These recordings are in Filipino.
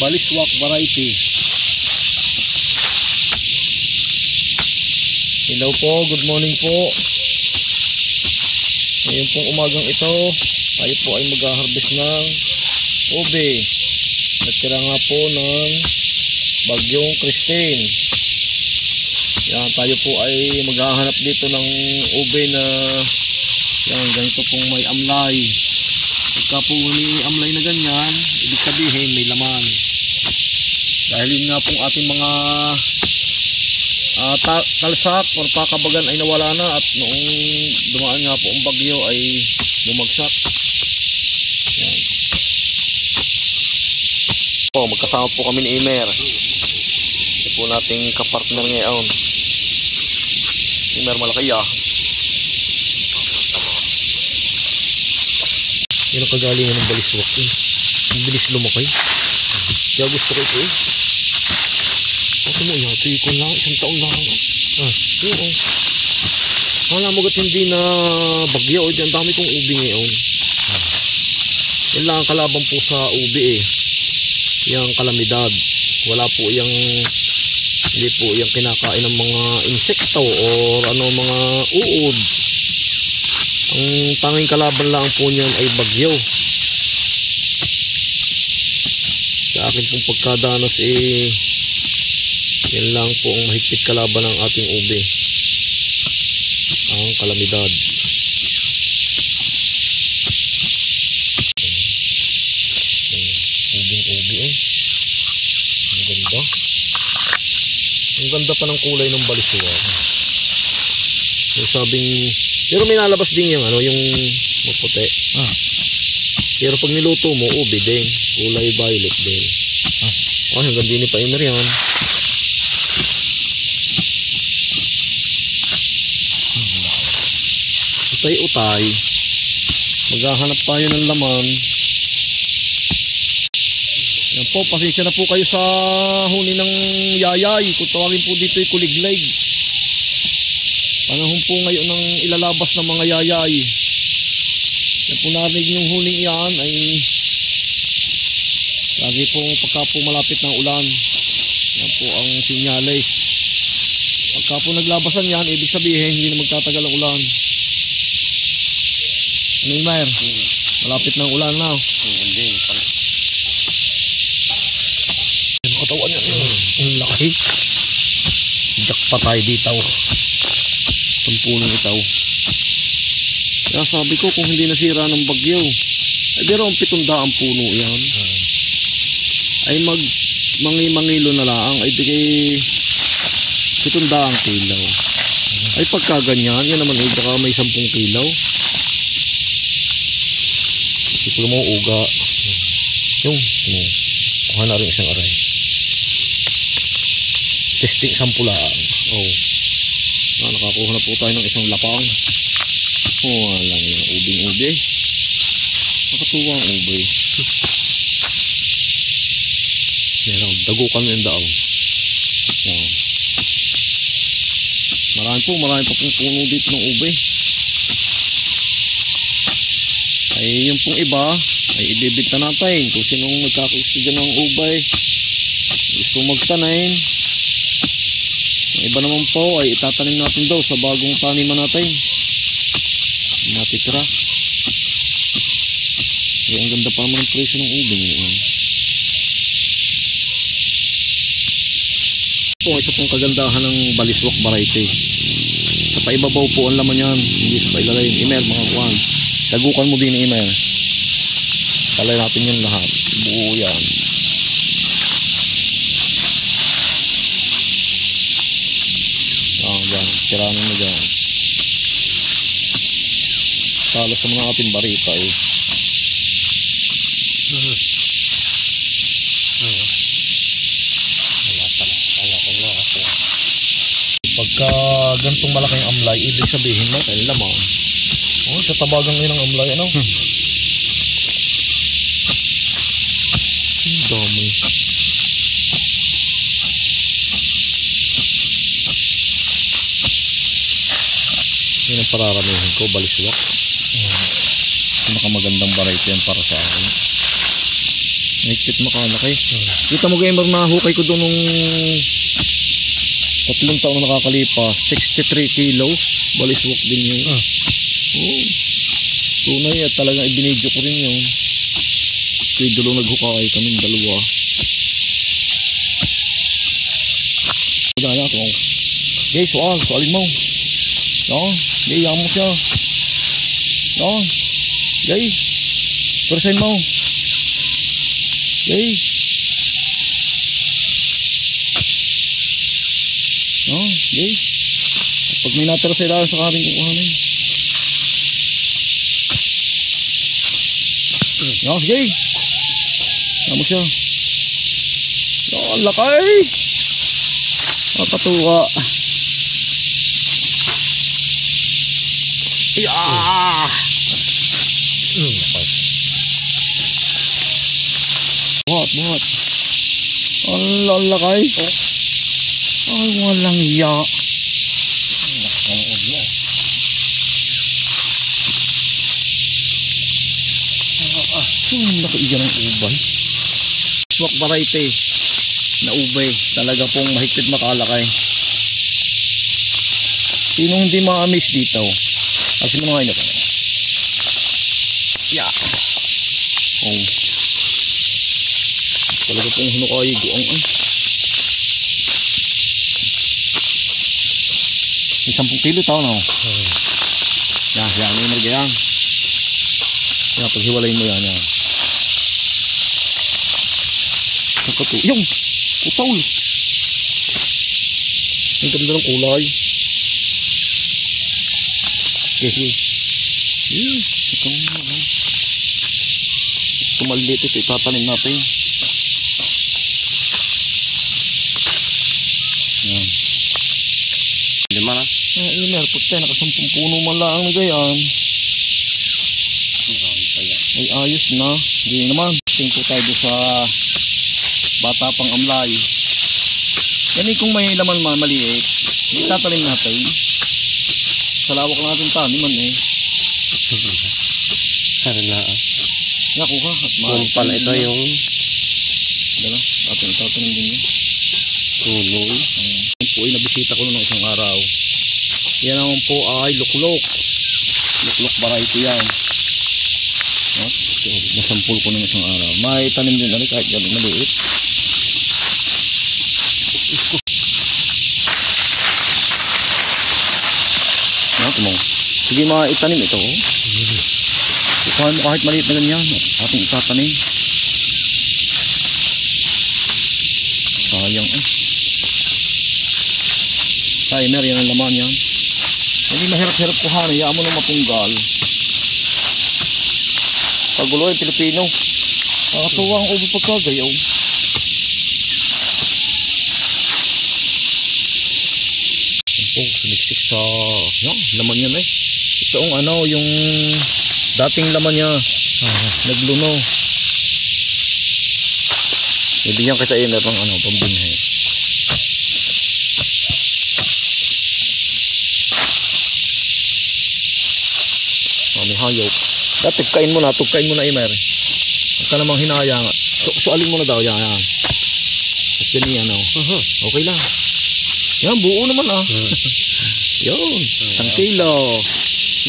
Baliswak variety. Hello po, good morning po. Ngayon pong umagang ito, tayo po ay mag-harvest ng ube. Natira nga po ng bagyong Christine. Yan, tayo po ay maghahanap dito ng ube na yan, ganito pong may amlay. Pagka po may amlay na ganyan, ibig sabihin may laman. Dahil yun nga pong ating mga talsak or pakabagan ay nawala na at noong dumaan nga po ang bagyo ay bumagsak. Yan. Po, magkasama po kami ni Imer. Ito po nating kapartner ngayon. Imer, malaki ah. Yan ang kagalingan ng baliswak eh. Ang bilis lumakay. Kaya gusto ko ito eh. Ito mo yan, ito yung lang, isang taon lang. Oo. Alam mo gat hindi na bagyo, ang dami kong ubi ngayon. Yan lang ang kalaban po sa ubi eh. Yung kalamidad. Wala po yung, hindi po yung kinakain ng mga insekto or ano mga uod. Ang tanging kalaban lang po niyan ay bagyo. Sa akin pong pagkadanas eh, yan lang po ang mahigpit kalaban ng ating ube, ang kalamidad. Ubing-ubi eh. Ang ganda. Ang ganda pa ng kulay ng baliswak. Yung sabing, pero may nalabas din yung ano, yung maputi. Pero pag niluto mo, ube din. Kulay violet din. Hanggang din pa Imer yan. Utay-utay. Maghahanap tayo ng laman. Yan po, pasensya na po kayo sa huni ng yayay. Kung tawagin po dito ay kuliglig. Panahon po ngayon ng ilalabas ng mga yayay. Yan po narinig yung huling iyan ay lagi po pagka po malapit ng ulan. Yan po ang sinyales. Pagka po naglabasan yan, ibig sabihin hindi na magtatagal ang ulan. Ano yung Mayer? Malapit ng ulan na. Hindi. Ang katawan yan. Ang laki. Jack pa tayo dito. Punong itaw. Kaya sabi ko kung hindi nasira ng bagyo, ay pero ang 700 puno yan. Ay mangilo na lang, ay bigay 700 kilaw. Ay pagka ganyan, yan naman ay baka may 10 kilaw. Ito mo uga. Yung, kuha na rin isang aray. Testing sampulaan. Oh. Nakakuha na po tayo ng isang lapang. Lang yung ubing-ube. Nakatuwa ang ube. Yan, dagukan mo yung daon. Yan. Marami pa pong puno dito ng ube. Ay yung pong iba ay ibibenta natin. Kung sinong nagkakagusto dyan ng ube, gusto magtanayin. Ang iba naman po ay itatanim natin daw sa bagong taniman natin. Matitira. Ay ang ganda pa naman ng presyo ng ube ngayon. Po, isa pong kagandahan ng baliswak variety. Sa paibabaw po ang laman yan, hindi sa pailalim. Imer, mga kuwan. Dagukan mo din Imer. Talay natin yan lahat. Buo yan. Yan, tiranin mo dyan. Talas naman ang ating barita eh. Pagka gantong malaking amlay, ibig sabihin mo kaya lamang. Sa tabagang yun ang amlay, ano? Ang dami. Yun ang pararamihin ko, baliswak. Pinakamagandang variety yan para sa akin. Mahigpit makalaki. Kita mo gamer na hukay ko doon nung 3 taon na nakakalipas. 63 kilos. Baliswak din yun. Oo. Tunay at talagang ibinidyo ko rin yun. Kaya dulo naghukay kaming dalawa. Kaya ito. Okay, sualin mo. Yan. Okay, yan mo siya. Yan. Okay. Persen mo. Okay. Yan. Okay. Pag may natira sa ilalim sa karing kukuhanin. Yan, sige. Yan mo siya. Yan, lakay. Nakatuwa. Yeah. Buhat. Ang lakay. Ay, walang iya. Ang laki ng ubay. Swak variety na ubay. Talaga pong mahigpit makalakay. Sino hindi ma-amaze dito? Kasi mga ina ko. Yeah. Oh. Talaga pong hunukay guang ay. 10 kilo tao na. Yan, may marga yan. Yan, paghiwalay mo yan. Yung putol. Ang ganda ng kulay. Okay. Ito maliit ito, itatanim natin. Yan. Lima na? Imer, puti, nakasampung puno man lang na gayan. Ay, ayos na. Hindi naman. Tingko tayo sa bata pang amlay. Yan kung may laman maliit, itatanim natin. Sa lawak natin taniman eh. Sana na. Nakuha. Kung pala ito yung dala, ating itatanim din yun. tuloy. Yan po ay nabisita ko noong isang araw. Yan naman po ay luklok. Luklok variety yan. Nasampul ko ng isang araw. May tanim din ano kahit yan maliit. Sige mga itanim ito. Kukuhan mo kahit maliit na ganyan. Ating itatanim. Sayang eh. Timer yan ang laman yan. Hindi mahirap-hirap kuhanin. Hayaan mo nang mapunggal. Pagulo yung Pilipino. Nakatuwa ang ubi pagkagayaw. Yan po, sumiksik sa laman yan eh. Ito ang ano, yung dating laman niya. Nagluno. Ibigyan kita yun ng ano, pambinhay. May hayop. Tugkain mo na Imer. Huwag ka namang hinayang. Sualin mo na daw yan. At ganyan okay lang. Yan, buo naman yun, 1 kilo.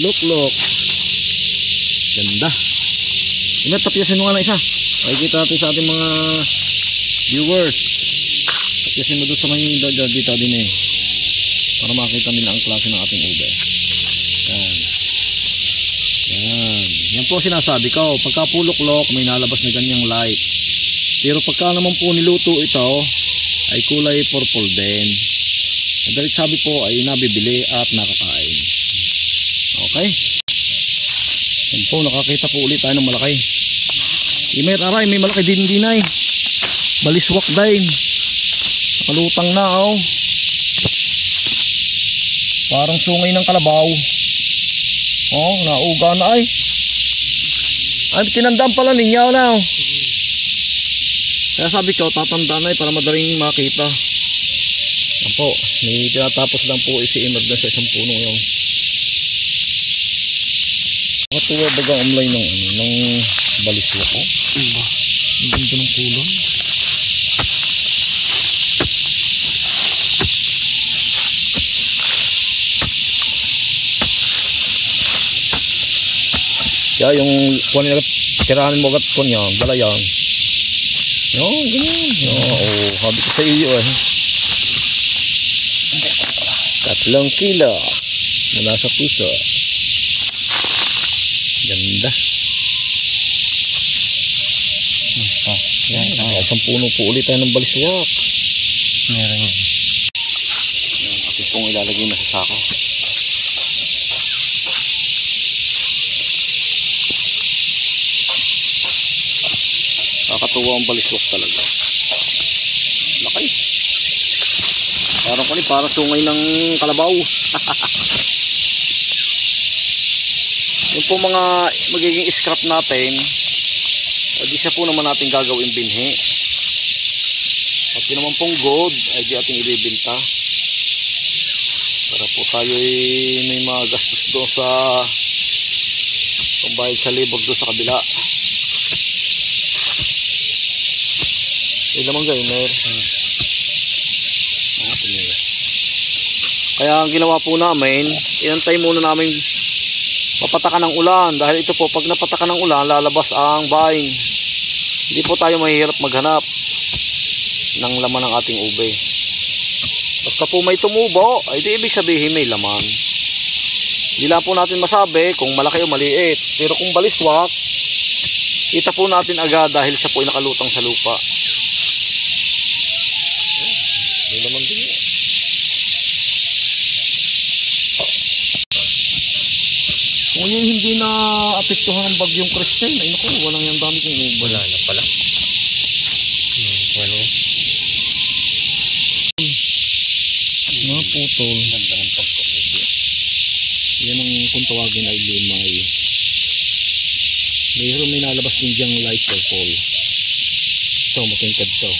Look. Ganda. Imer, tapyasin mo nga na isa. Makikita natin sa ating mga viewers. Tapyasin mo doon sa may dito din eh. Para makita nila ang klase ng ating ube. Yan po sinasabi ko, pagka puluklok may nalabas na ganyang light. Pero pagka naman po niluto ito ay kulay purple din. Madalit sabi po ay nabibili at nakakain. Okay? Yan po, nakakita po ulit tayo ng malaki. Imer, aray, may malaki din ay. Baliswak din. Nakalutang na Parang sungay ng kalabaw. Nauga na ay. Ay, tinandaan pala ninyo na. Kaya sabi ko, tatandaan na para madaling makita. Yan po, may tinatapos lang po si Imer na sa isang puno yun. Nakatuwa baga umlay ng baliswak Ang ganda ng kulay. Kaya yung kuha nila, tirahanin mo agad kuha niya, dala yan. Yung, ganyan. Oo, habi ko sa iyo eh. 3 kilo mula sa puso. Ganda. Isang puno po ulit tayo ng baliswak. Meron yan. Atin pong ilalagay na sa sako. Kakatuwa ang baliswak talaga. Laki. Parang sungay ng kalabaw. Yung po mga magiging scrap natin, di siya po naman natin gagawin binhi. At yun naman pong gold ay di ating ibibinta para po tayo may mga gastos doon sa pambayad sa labor doon sa kabila. Yung naman gamer. Kaya ang ginawa po namin, inantay muna namin mapatakan ng ulan, dahil ito po pag napatakan ng ulan lalabas ang baing. Hindi po tayo mahihirap maghanap ng laman ng ating ube. Basta po may tumubo, ay di ibig sabihin may laman. Hindi lang po natin masabi kung malaki o maliit, pero kung baliswak, kita po natin agad dahil siya po ay nakalutang sa lupa. May laman din yan. Kung yung hindi na apektuhan ng bagyong Christine, ay naku, walang yung dami kong ube. Wala na pala. Wala. Naputol. Ganda ng pagkakubi. Yan ang kung tawagin ay limay. Mayroon may nalabas din diyang light purple. Ito, matingkad to.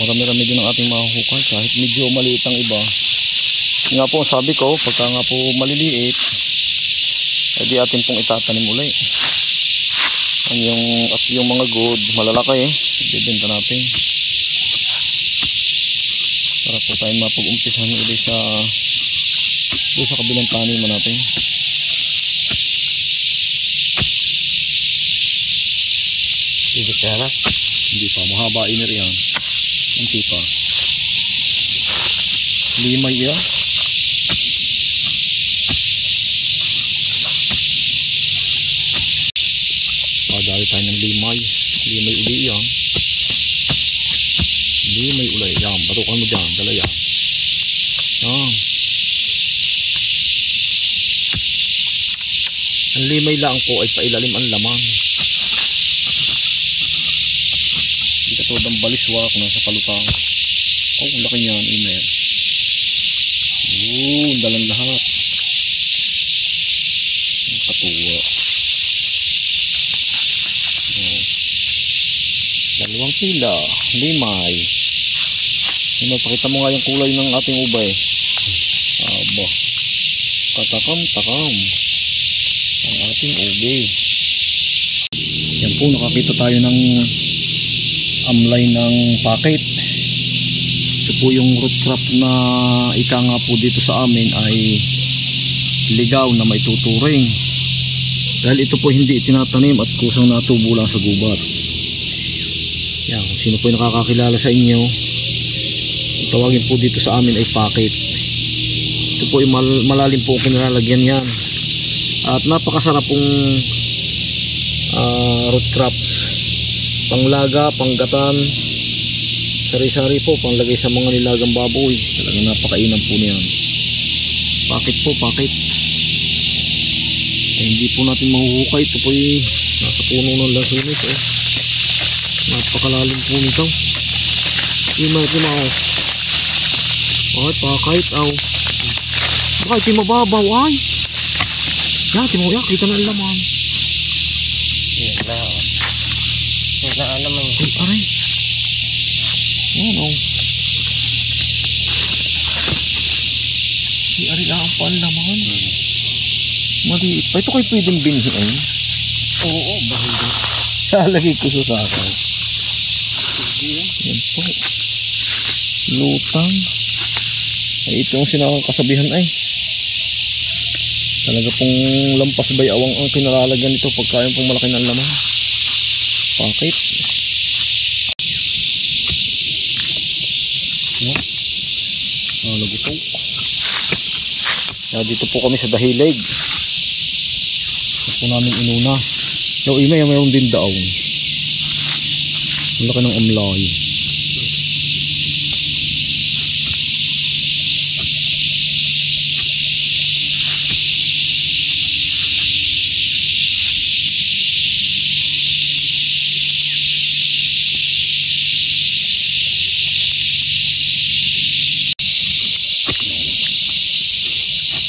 Marami-rami din ang ating mahuhukay kahit medyo maliit ang iba. Nga po sabi ko, pagka nga po maliliit, ay di atin pong itatanim uli. At yung mga good, malalaki, ibibenta natin. Para po tayo mapag-umpisahan uli sa kabilang taniman natin. Ibig kaya na? Hindi pa, mahaba iner yan. Hindi pa. Limay yan. Dali tayo ng limay uli yan. Limay uli yan, batukan mo dyan, dala yan. Ang limay lang po ay pailalim ang laman. Hindi katulad ng baliswak nasa kalutang. Oh, laki niyan, imer. Yun, dalang lahat. Ang katuwa. 2 kilo, limay. Pakita mo nga yung kulay ng ating ubay. Aba, katakam-takam ang ating ube. Yan po, nakakita tayo ng amlay ng packet. Ito po yung root crop na ika nga po dito sa amin ay ligaw na may tuturing. Dahil ito po hindi itinatanim at kusang natubo lang sa gubat. Yan, kung sino po yung nakakakilala sa inyo, tawagin po dito sa amin ay packet. Ito po yung malalim po ang kinalalagyan yan. At napakasarap pong root crops. Panglaga, panggatan, sari-sari po, panglagay sa mga nilagang baboy. Talagang napakainan po niyan. Packet po, packet. Ay, hindi po natin mahuhukay. Ito po yung nasa puno ng lasunis. Napakalalim po nito. Imaw. Ay, pakait aw. Baka iti mababaw ay. Yan, kita na ang laman. Yan na. Yan na naman. Ay, aray. Yan aw. Ay, aray lang pa ang laman. Maliit pa. Ito kayo pwedeng binhiin. Oo, bahil. Lalagay ko sa sako. Yan po. Lutang. Ay, ito yung sinakasabihan ay. Talaga pong lampas bayawang ang kinalalagyan nito pagka yung pong malaki ng laman. Pakit. Yan. Lagutong. Dito po kami sa Dahilig. Ito po namin inuna. Yung imay, mayroon din daon. Ang laki ng amlay.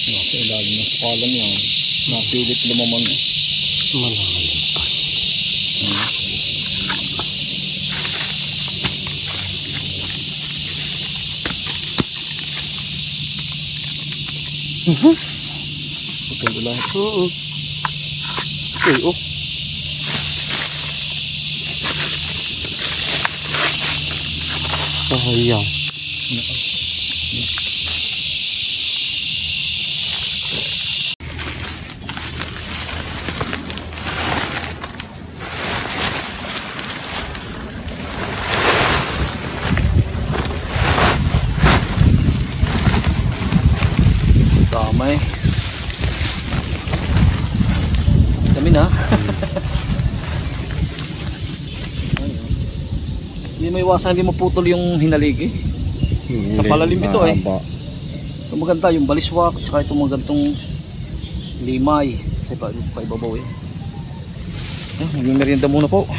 Nasa ilalim ng sukalan yan. Napilit lumaman. Malalim pa. Putol ulan. Oo. Okay, oh. Sayang. Damay. Dami na. Hindi may iwasan, hindi maputol yung hinaligi. Sa palalim ito eh. Ito maganda yung baliswak, tsaka itong magandang limay. Sa paibabaw eh. Maging merienda muna po.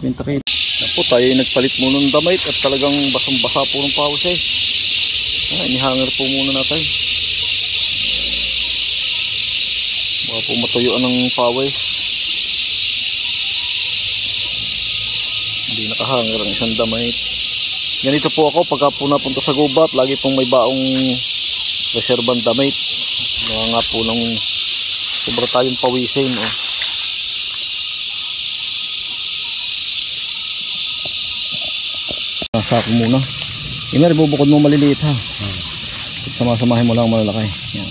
$50. Apo, tayo ay nagpalit muna ng damit at talagang basang-basa po ng pawis eh. Inihanger po muna natin. Baka po matuyuan ng pawis. Hindi nakahanger ang isang damit. Ganito po ako pagka po napunta sa gubat, lagi pong may baong reservang damit. Mga nga po ng sobra tayong pawisin. Oh. Sako muna. Imer, bubukod mo maliliit ha. Sama-samahin mo lang malalaki. Yan.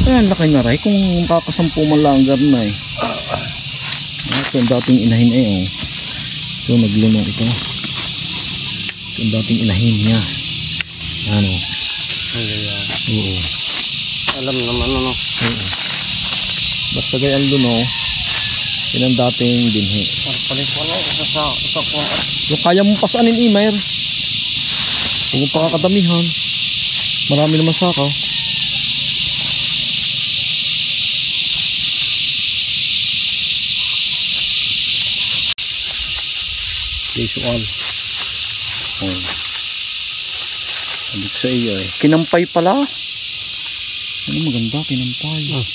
Ayan, laki na rin. Kung kakasampu man lang na eh. Ito yung dating inahin eh. Oh. Ito, naglunong ito. Ito yung dating inahin niya. Ano? Oo. Alam naman ano. Oo. Basta ganyan luno, yun ang dating binhi. Palit ko na isa po. Yung kaya mong pasanin imer, kung mong pakakadamihan, marami naman sakaw. Visual. Oh. Sabi ko sa iyo eh. Kinampay pala. Ano maganda, kinampay.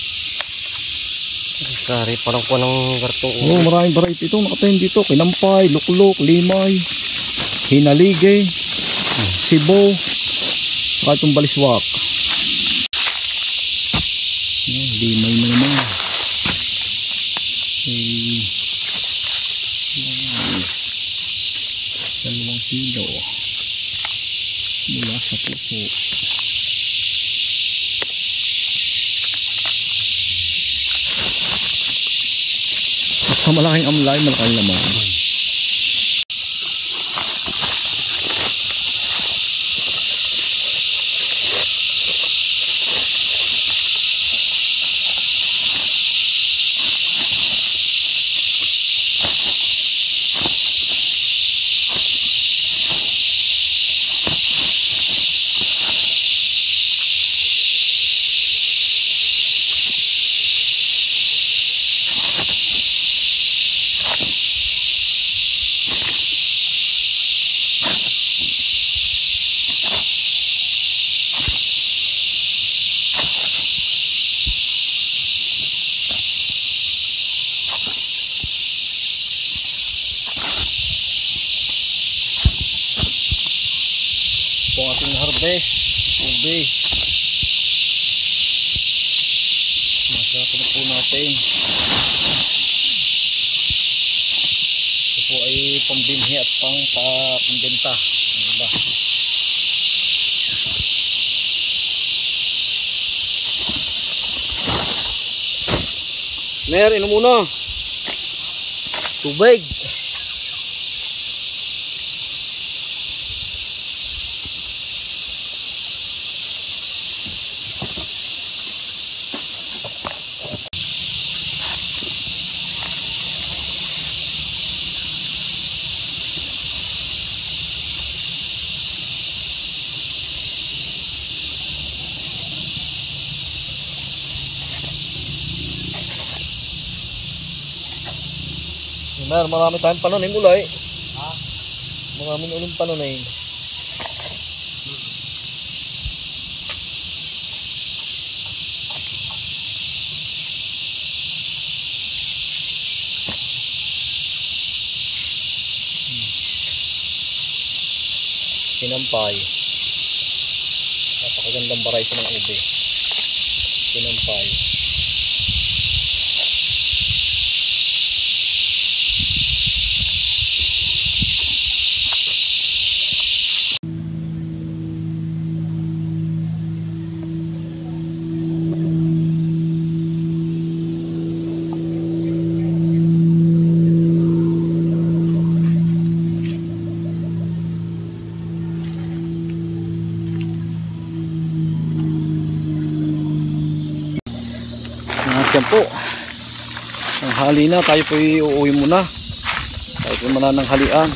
Kari parang ko ng gartong. Oh, maraming variety ito. Nakatayin dito. Kinampay, lukluk, limay, hinalige, sibo, saka itong baliswak. Yan, limay na naman. Okay. Yan. 2 kilo mula sa puso. Basta malaking amlay, malaking laman. fresh ube. Masarap na po natin. Ito po ay pambinhi at pambenta. Diba? Mer, inom muna. Tubig. Mer, marami tayong pananim ulay. Ha? Maraming uling pananim. Sinampay. Napakagandang variety ng ube. Sinampay. Yan po, ang hali na, tayo po uuwi muna, tayo po mananang halian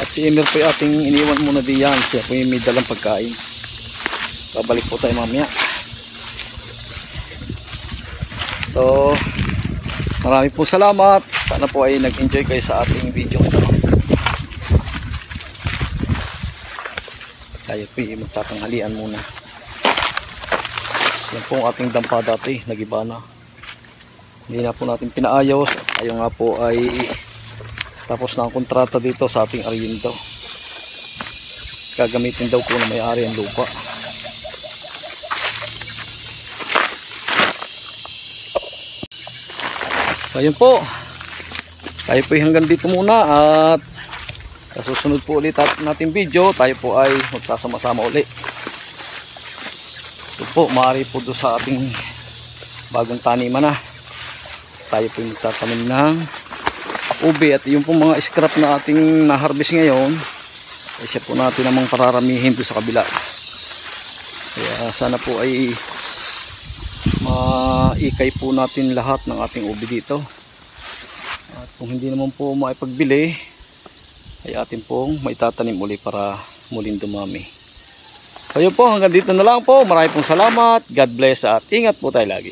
at si Emer po ating iniwan muna diyan, siya po yung may dalang pagkain. Babalik po tayo mamaya. So marami po salamat, sana po ay nag-enjoy kayo sa ating video ito. Tayo po yung magtatanghalian muna. Yan po ang ating dampa dati, nagiba na. Hindi na po natin pinaayos. Tayo nga po ay tapos na ang kontrata dito sa ating Arriendo. Gagamitin daw po na may-ari ang lupa. So yun po. Tayo po ay hanggang dito muna at sa susunod po ulit natin video, tayo po ay magsasama-sama ulit. Po, maaari po doon sa ating bagong taniman na tayo po magtatanim ng ube at yung po mga scrap na ating na-harvest ngayon ay siya po natin namang pararamihin doon sa kabila. Kaya sana po ay maikay po natin lahat ng ating ube dito at kung hindi naman po maipagbili ay atin pong maitatanim uli para muling dumami. So yun po, hanggang dito na lang po. Maraming pong salamat. God bless at ingat po tayo lagi.